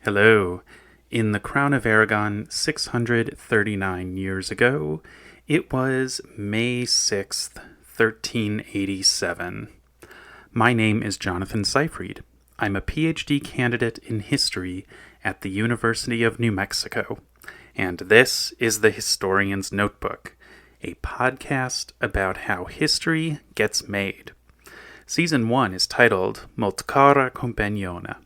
Hello. In the Crown of Aragon 639 years ago, it was May 6th, 1387. My name is Jonathan Seyfried. I'm a PhD candidate in history at the University of New Mexico, and this is the Historian's Notebook, a podcast about how history gets made. Season 1 is titled Molt cara companiona.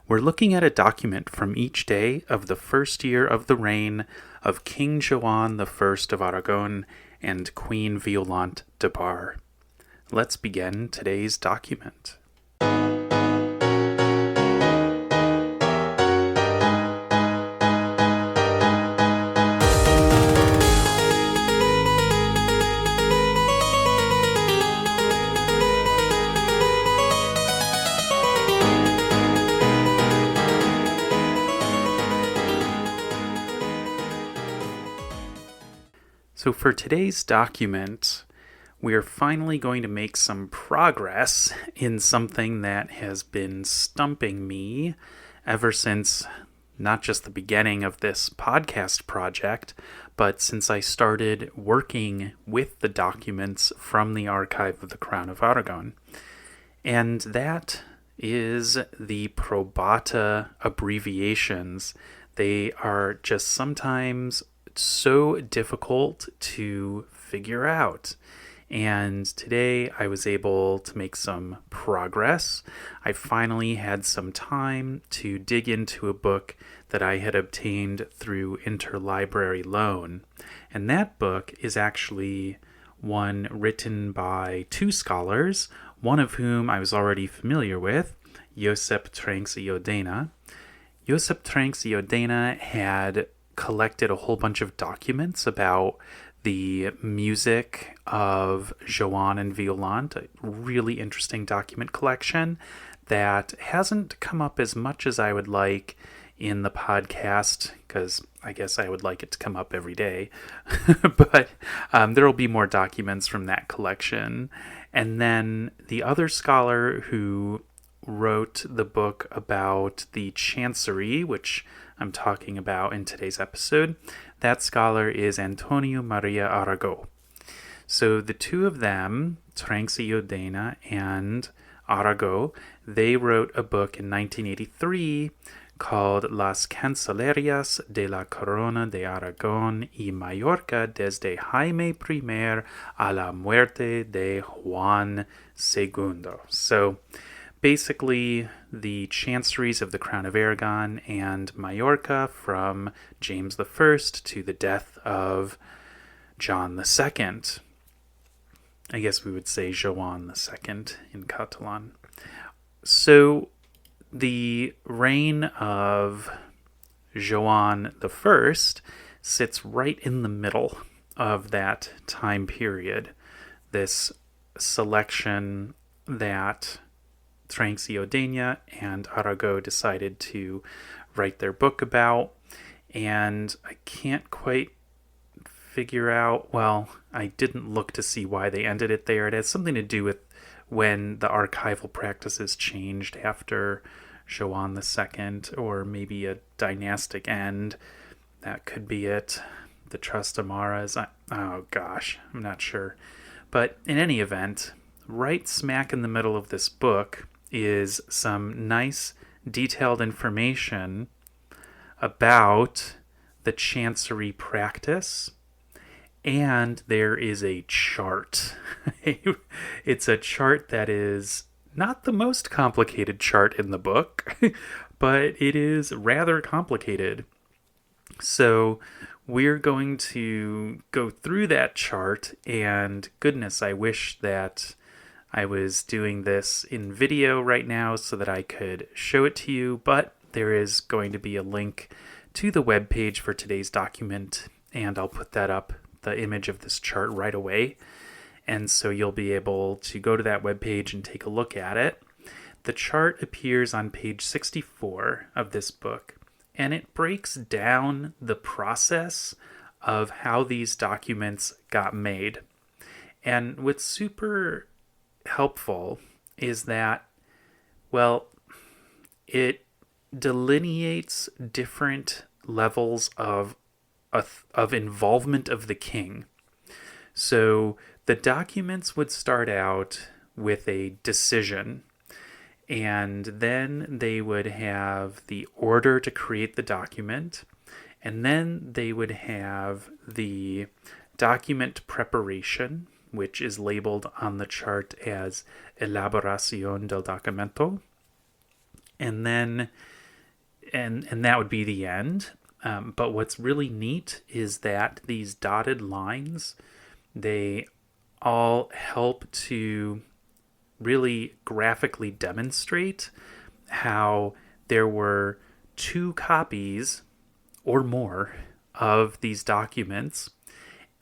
We're looking at a document from each day of the first year of the reign of King Joan I of Aragon and Queen Violant de Bar. Let's begin today's document. So for today's document, we are finally going to make some progress in something that has been stumping me ever since not just the beginning of this podcast project, but since I started working with the documents from the archive of the Crown of Aragon. And that is the probata abbreviations. They are just sometimes so difficult to figure out. And today I was able to make some progress. I finally had some time to dig into a book that I had obtained through interlibrary loan. And that book is actually one written by two scholars, one of whom I was already familiar with, Josep Trenks i Odena. Josep Trenks i Odena had collected a whole bunch of documents about the music of Joan and Violant, a really interesting document collection that hasn't come up as much as I would like in the podcast, because I guess I would like it to come up every day. But there will be more documents from that collection. And then the other scholar who wrote the book about the Chancery, which I'm talking about in today's episode, that scholar is Antonio Maria Arago. So the two of them, Trenks i Odena and Arago, they wrote a book in 1983 called Las Cancellerias de la Corona de Aragón y Mallorca desde Jaime I a la muerte de Juan II. So basically, the chanceries of the Crown of Aragon and Mallorca from James I to the death of John II. I guess we would say Joan II in Catalan. So the reign of Joan I sits right in the middle of that time period. This selection that Trenks i Odena and Arago decided to write their book about, and I can't quite figure out, well, I didn't look to see why they ended it there. It has something to do with when the archival practices changed after Joan II, or maybe a dynastic end. That could be it. The Trastamaras, oh gosh, I'm not sure. But in any event, right smack in the middle of this book is some nice detailed information about the chancery practice, and there is a chart. It's a chart that is not the most complicated chart in the book, but it is rather complicated. So we're going to go through that chart, and goodness, I wish that I was doing this in video right now so that I could show it to you, but there is going to be a link to the webpage for today's document, and I'll put that up, the image of this chart, right away. And so you'll be able to go to that webpage and take a look at it. The chart appears on page 64 of this book, and it breaks down the process of how these documents got made. And what's super helpful is that, well, it delineates different levels of involvement of the king. So the documents would start out with a decision, and then they would have the order to create the document, and then they would have the document preparation, which is labeled on the chart as elaboración del documento, and then and that would be the end. But what's really neat is that these dotted lines, they all help to really graphically demonstrate how there were 2 copies or more of these documents.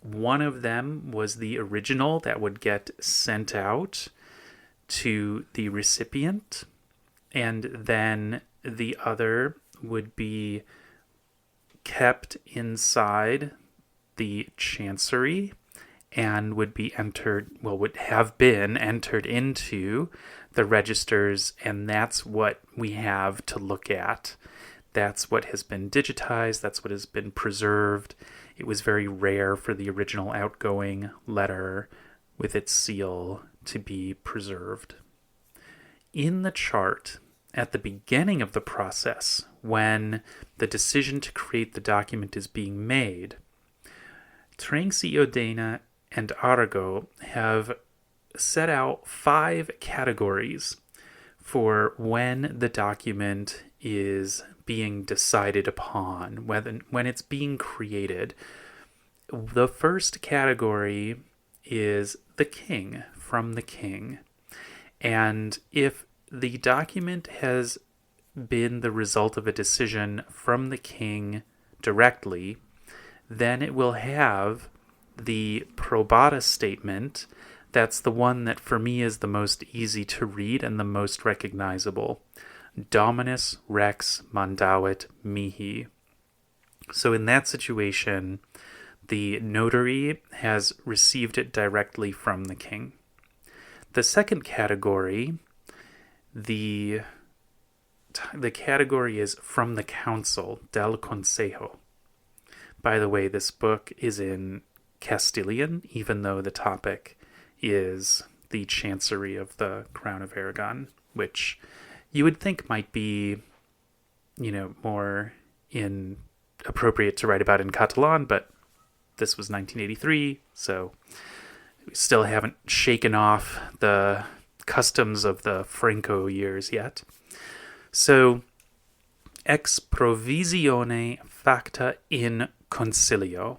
One of them was the original that would get sent out to the recipient, and then the other would be kept inside the chancery and would have been entered into the registers, and that's what we have to look at. That's what has been digitized, that's what has been preserved. It was very rare for the original outgoing letter with its seal to be preserved. In the chart, at the beginning of the process, when the decision to create the document is being made, Cerdagne and Aragon have set out 5 categories for when the document is being decided upon, when it's being created. The first category is the king, from the king. And if the document has been the result of a decision from the king directly, then it will have the probata statement. That's the one that for me is the most easy to read and the most recognizable. Dominus rex mandavit mihi. So in that situation, the notary has received it directly from the king. The second category, the category is from the council, del consejo. By the way, this book is in Castilian, even though the topic is the chancery of the Crown of Aragon, which you would think might be, more appropriate to write about in Catalan, but this was 1983, so we still haven't shaken off the customs of the Franco years yet. So, ex provisione facta in concilio.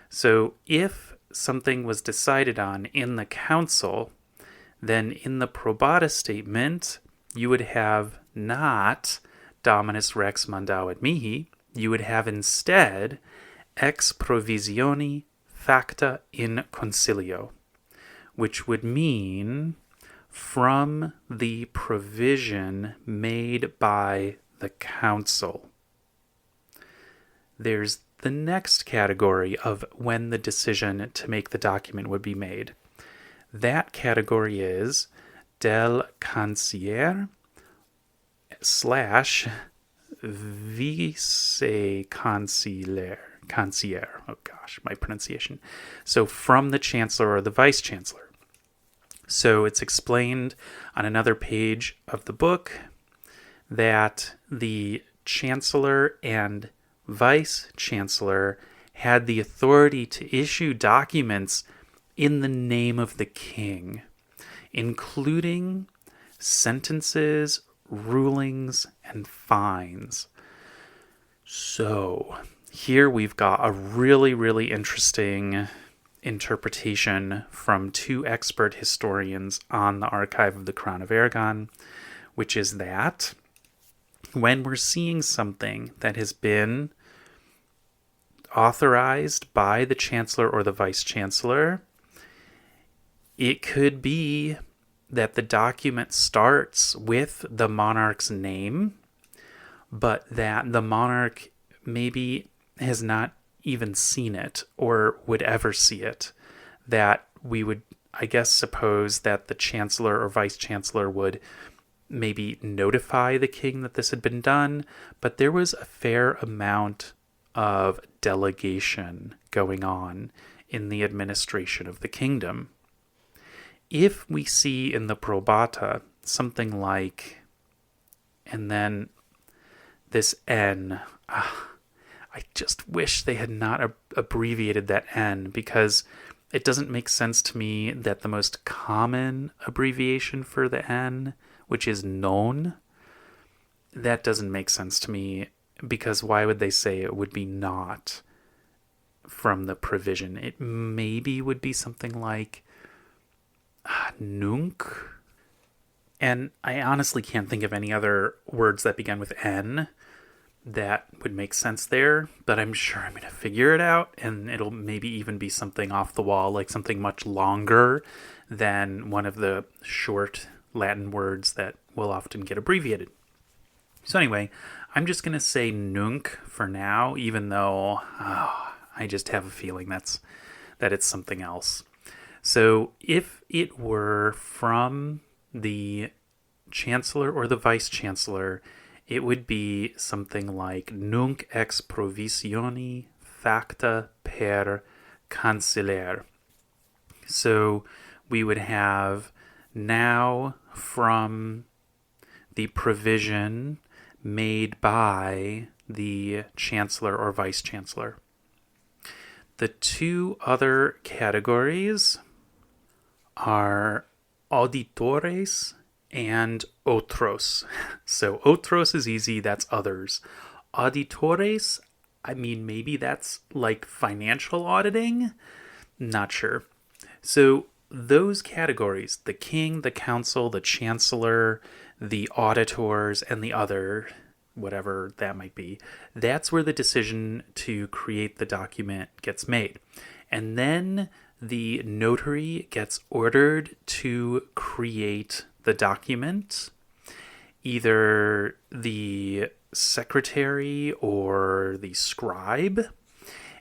So, if something was decided on in the council, then in the probata statement, you would have not Dominus Rex Mandavit Mihi, you would have instead ex provisione facta in concilio, which would mean from the provision made by the council. There's the next category of when the decision to make the document would be made. That category is del cancier / vice cancier. Oh gosh, my pronunciation. So from the chancellor or the vice chancellor. So it's explained on another page of the book that the chancellor and vice chancellor had the authority to issue documents in the name of the king, including sentences, rulings, and fines. So here we've got a really, really interesting interpretation from 2 expert historians on the archive of the Crown of Aragon, which is that when we're seeing something that has been authorized by the chancellor or the vice chancellor, it could be that the document starts with the monarch's name, but that the monarch maybe has not even seen it or would ever see it. That we would, I guess, suppose that the chancellor or vice chancellor would maybe notify the king that this had been done, but there was a fair amount of delegation going on in the administration of the kingdom. If we see in the probata something like, and then this N, I just wish they had not abbreviated that N, because it doesn't make sense to me that the most common abbreviation for the N, which is non, that doesn't make sense to me, because why would they say it would be not from the provision? It maybe would be something like nunc. And I honestly can't think of any other words that begin with N that would make sense there, but I'm sure I'm going to figure it out, and it'll maybe even be something off the wall, like something much longer than one of the short Latin words that will often get abbreviated. So anyway, I'm just going to say nunc for now, even though I just have a feeling that it's something else. So if it were from the chancellor or the vice chancellor, it would be something like nunc ex provisione facta per canceller. So we would have now from the provision made by the chancellor or vice chancellor. The two other categories are auditores and otros. So otros is easy, that's others. Auditores, I mean, maybe that's like financial auditing? Not sure. So those categories, the king, the council, the chancellor, the auditors, and the other, whatever that might be, that's where the decision to create the document gets made. And then the notary gets ordered to create the document. Either the secretary or the scribe,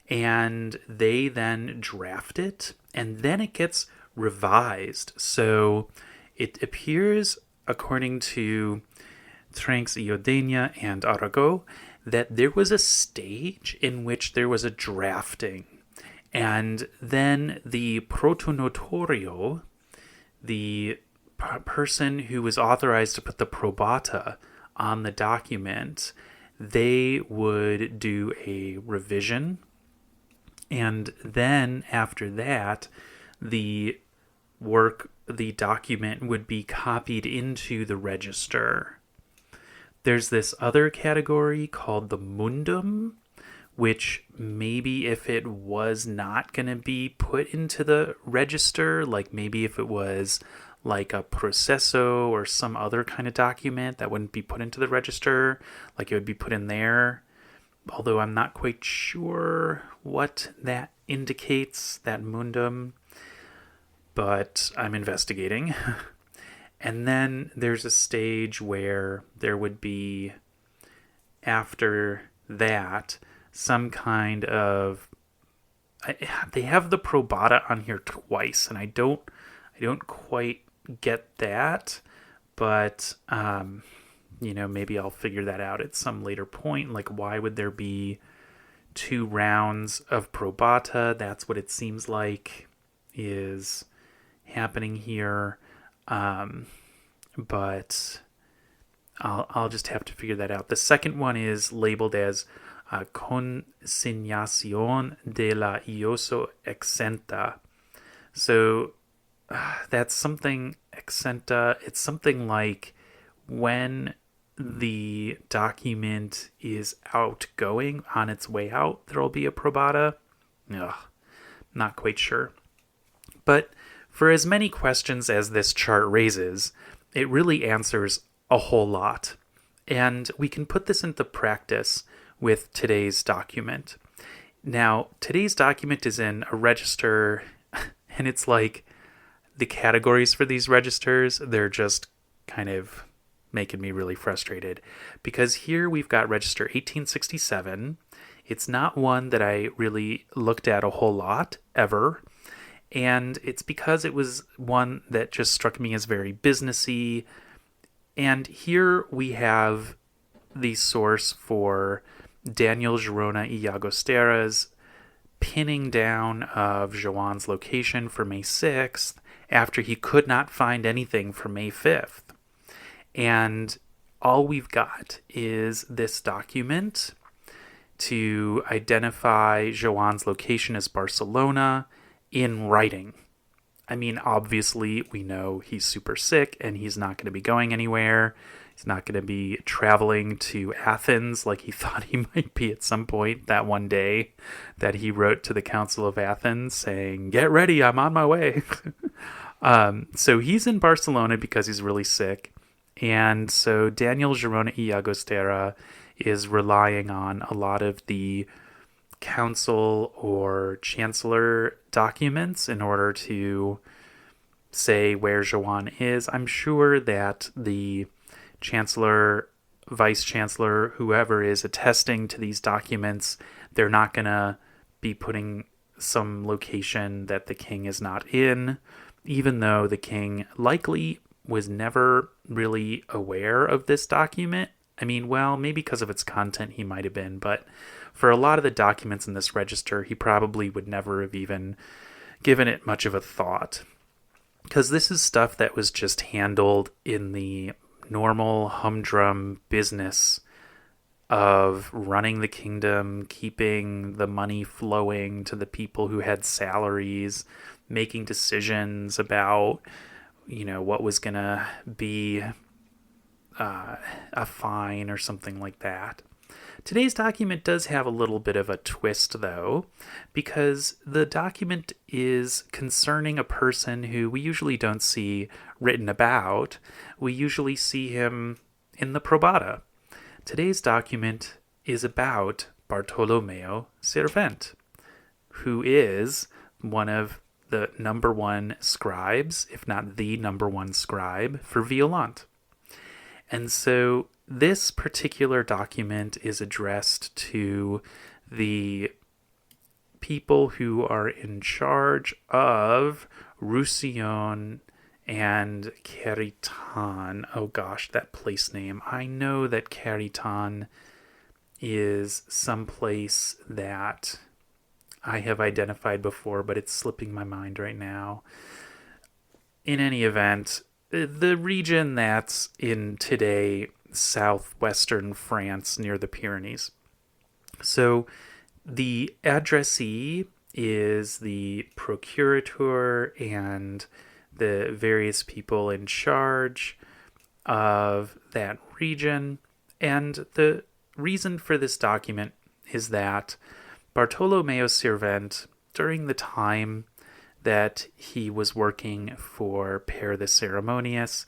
and they then draft it, and then it gets revised. So it appears, according to Cerdagne and Aragon, that there was a stage in which there was a drafting, and then the protonotario, the person who was authorized to put the probata on the document, they would do a revision, and then after that, the document would be copied into the register. There's this other category called the mundum, which maybe if it was not going to be put into the register, like maybe if it was like a processo or some other kind of document that wouldn't be put into the register, like it would be put in there, although I'm not quite sure what that indicates, that mundum, but I'm investigating. And then there's a stage where there would be, after that, some kind of, they have the probata on here twice, and I don't quite get that, but maybe I'll figure that out at some later point. Like, why would there be 2 rounds of probata? That's what it seems like is happening here, but I'll just have to figure that out. The second one is labeled as consignación de la ioso exenta. So that's something exenta. It's something like when the document is outgoing, on its way out, there'll be a probata. Ugh, not quite sure. But for as many questions as this chart raises, it really answers a whole lot. And we can put this into practice with today's document. Now, today's document is in a register, and it's like the categories for these registers, they're just kind of making me really frustrated. Because here we've got register 1867. It's not one that I really looked at a whole lot, ever. And it's because it was one that just struck me as very businessy. And here we have the source for Daniel Girona y Llagostera's pinning down of Joan's location for May 6th after he could not find anything for May 5th. And all we've got is this document to identify Joan's location as Barcelona in writing. I mean, obviously, we know he's super sick and he's not going to be going anywhere. He's not going to be traveling to Athens like he thought he might be at some point that one day that he wrote to the Council of Athens saying, "Get ready, I'm on my way." So he's in Barcelona because he's really sick. And so Daniel Girona y Llagostera is relying on a lot of the council or chancellor documents in order to say where Joan is. I'm sure that the chancellor, vice chancellor, whoever is attesting to these documents, they're not going to be putting some location that the king is not in, even though the king likely was never really aware of this document. I mean, well, maybe because of its content he might have been, but for a lot of the documents in this register, he probably would never have even given it much of a thought. Because this is stuff that was just handled in the normal humdrum business of running the kingdom, keeping the money flowing to the people who had salaries, making decisions about, what was going to be a fine or something like that. Today's document does have a little bit of a twist, though, because the document is concerning a person who we usually don't see written about. We usually see him in the probata. Today's document is about Bartolomeo Sirvent, who is one of the number one scribes, if not the number one scribe, for Violant. And so this particular document is addressed to the people who are in charge of Roussillon and Cerdagne. Oh gosh, that place name. I know that Cerdagne is someplace that I have identified before, but it's slipping my mind right now. In any event, the region that's in today southwestern France near the Pyrenees. So the addressee is the procurator and the various people in charge of that region. And the reason for this document is that Bartolomeo Sirvent, during the time that he was working for Pere the Ceremonious,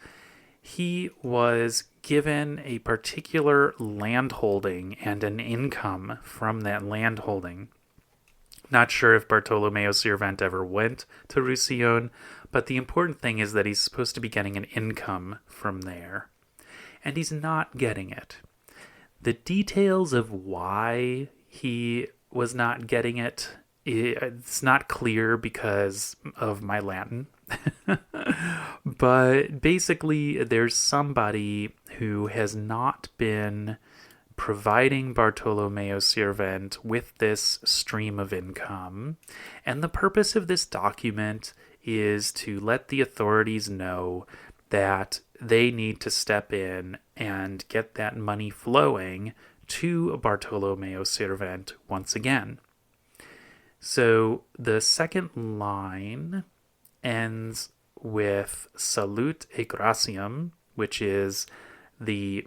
he was given a particular landholding and an income from that landholding. Not sure if Bartolomeo Sirvent ever went to Roussillon, but the important thing is that he's supposed to be getting an income from there. And he's not getting it. The details of why he was not getting it, it's not clear because of my Latin. But basically, there's somebody who has not been providing Bartolomeo Sirvent with this stream of income. And the purpose of this document is to let the authorities know that they need to step in and get that money flowing to Bartolomeo Sirvent once again. So the second line ends with Salut et Gratiam, which is the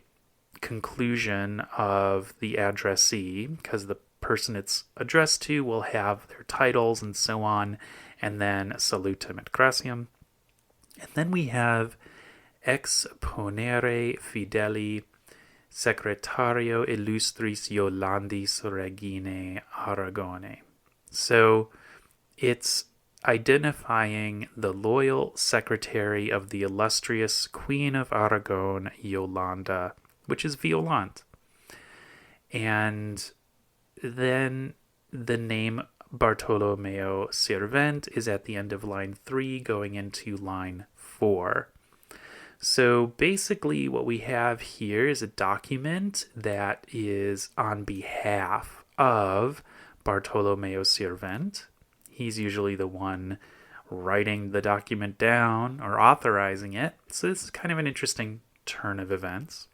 conclusion of the addressee, because the person it's addressed to will have their titles and so on, and then Salutem et Gratiam. And then we have Exponere Fideli Secretario Illustris Iolandis Reginae Aragone. So it's identifying the loyal secretary of the illustrious Queen of Aragon, Yolanda, which is Violant. And then the name Bartolomeo Sirvent is at the end of line 3 going into line 4. So basically what we have here is a document that is on behalf of Bartolomeo Sirvent. He's usually the one writing the document down or authorizing it. So this is kind of an interesting turn of events.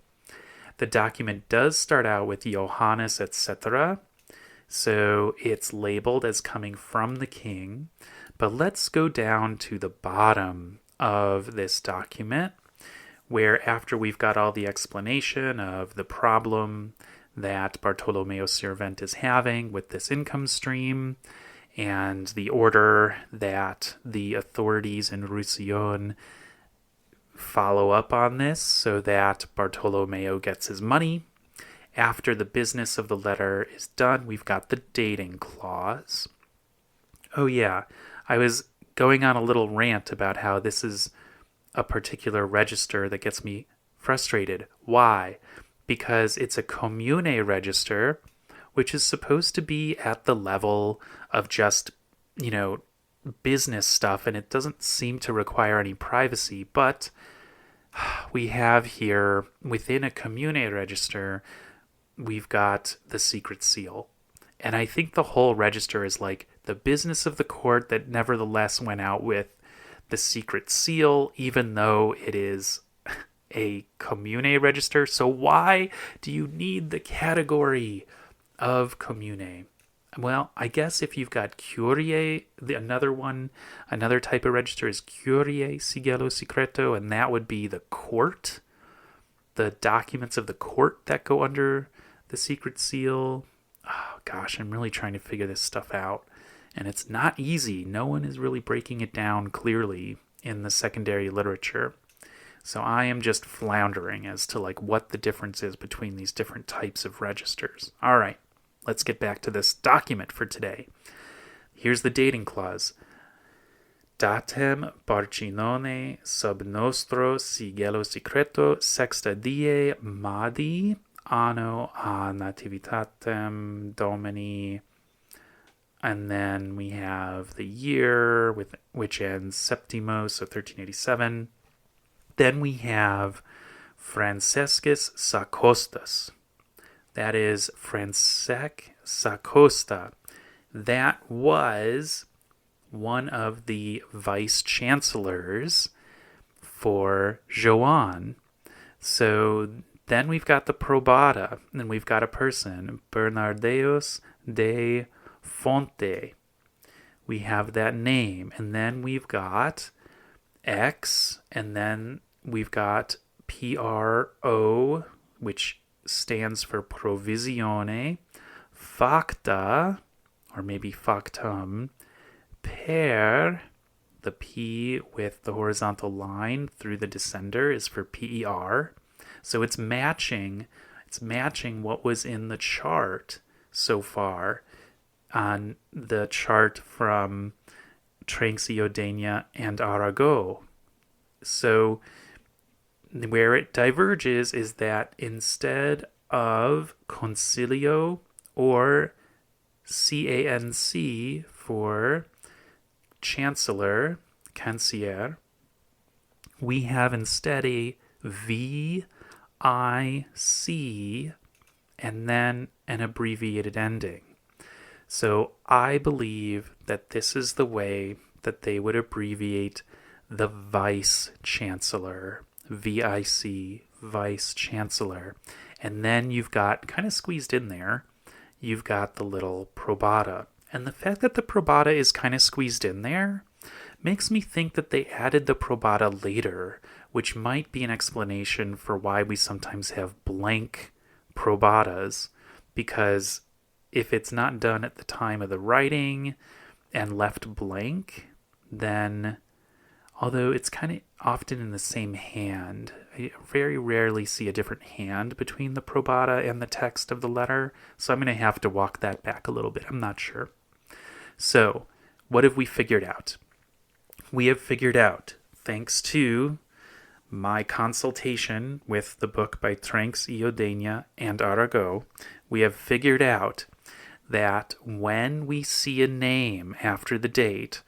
The document does start out with Johannes, etc. So it's labeled as coming from the king. But let's go down to the bottom of this document, where after we've got all the explanation of the problem that Bartolomeo Sirvent is having with this income stream and the order that the authorities in Roussillon follow up on this so that Bartolomeo gets his money. After the business of the letter is done, we've got the dating clause. Oh yeah, I was going on a little rant about how this is a particular register that gets me frustrated. Why? Because it's a commune register, which is supposed to be at the level of just, business stuff, and it doesn't seem to require any privacy. But we have here, within a commune register, we've got the secret seal. And I think the whole register is like the business of the court that nevertheless went out with the secret seal, even though it is a commune register. So why do you need the category of commune? Well, I guess if you've got curie, another type of register is curie sigillo secreto, and that would be the court, the documents of the court that go under the secret seal. Oh gosh, I'm really trying to figure this stuff out. And it's not easy. No one is really breaking it down clearly in the secondary literature. So I am just floundering as to what the difference is between these different types of registers. All right, let's get back to this document for today. Here's the dating clause. Datem Barcinone sub nostro sigillo secreto sexta die Madi anno a nativitatem Domini. And then we have the year, which ends Septimo, so 1387. Then we have Franciscus Sacostas. That is Francesc Sacosta. That was one of the vice-chancellors for Joan. So then we've got the probata, and we've got a person, Bernardeus de Fonte. We have that name, and then we've got X, and then we've got PRO, which stands for provisione, facta, or maybe factum, per, the P with the horizontal line through the descender is for PER. So it's matching what was in the chart so far on the chart from Roussillon and Aragon. So where it diverges is that instead of concilio or CANC for chancellor, cancier, we have instead a VIC and then an abbreviated ending. So I believe that this is the way that they would abbreviate the vice chancellor, VIC, vice chancellor. And then you've got, kind of squeezed in there, you've got the little probata. And the fact that the probata is kind of squeezed in there makes me think that they added the probata later, which might be an explanation for why we sometimes have blank probatas, because if it's not done at the time of the writing and left blank, then, although it's kind of often in the same hand, I very rarely see a different hand between the probata and the text of the letter, so I'm going to have to walk that back a little bit. I'm not sure. So, what have we figured out? We have figured out, thanks to my consultation with the book by Roussillon and Aragon, we have figured out that when we see a name after the date,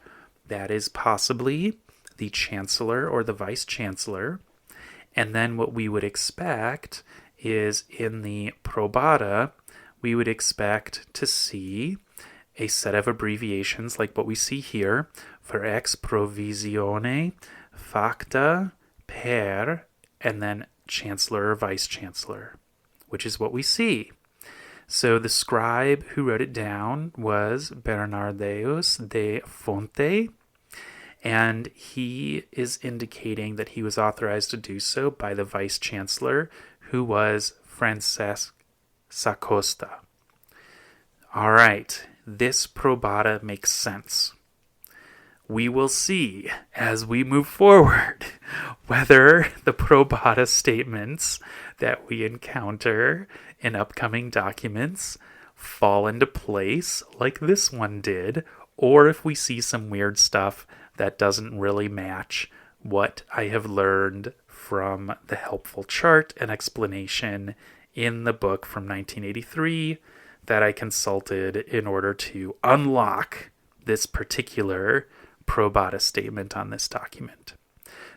that is possibly the chancellor or the vice chancellor, And then what we would expect is in the probata, we would expect to see a set of abbreviations like what we see here for ex provisione, facta, per, and then chancellor or vice chancellor, which is what we see. So the scribe who wrote it down was Bernardeus de Fonte, and he is indicating that he was authorized to do so by the vice chancellor, who was Francesc Sacosta. All right, this probata makes sense. We will see as we move forward whether the probata statements that we encounter in upcoming documents fall into place like this one did, or if we see some weird stuff that doesn't really match what I have learned from the helpful chart and explanation in the book from 1983 that I consulted in order to unlock this particular probata statement on this document.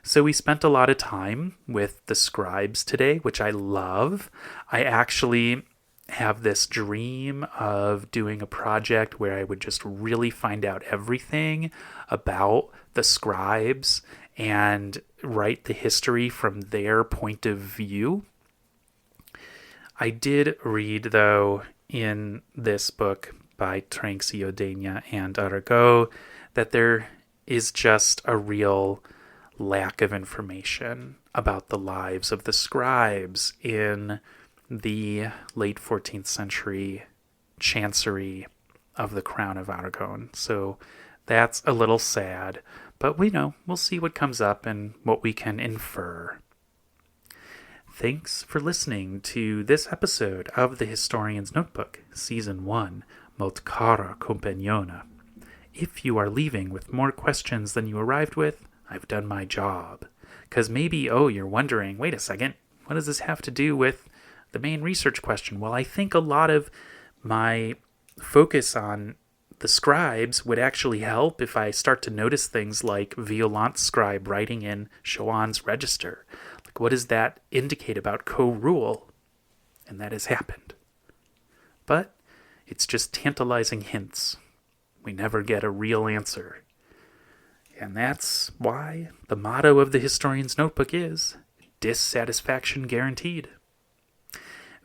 So we spent a lot of time with the scribes today, which I love. I actually have this dream of doing a project where I would just really find out everything about the scribes and write the history from their point of view. I did read, though, in this book by Roussillon and Aragon that there is just a real lack of information about the lives of the scribes in the late 14th century chancery of the Crown of Aragon. So that's a little sad, but we'll see what comes up and what we can infer. Thanks for listening to this episode of The Historian's Notebook, Season 1, Molt cara compagnona. If you are leaving with more questions than you arrived with, I've done my job. Because maybe, you're wondering, wait a second, what does this have to do with the main research question? Well, I think a lot of my focus on the scribes would actually help if I start to notice things like Violant's scribe writing in Joan's register. Like, what does that indicate about co-rule? And that has happened. But it's just tantalizing hints. We never get a real answer. And that's why the motto of the Historian's Notebook is dissatisfaction guaranteed.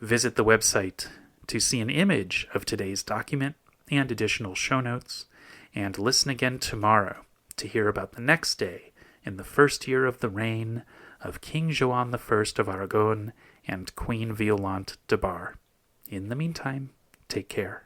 Visit the website to see an image of today's document and additional show notes, and listen again tomorrow to hear about the next day in the first year of the reign of King Joan I of Aragon and Queen Violant de Bar. In the meantime, take care.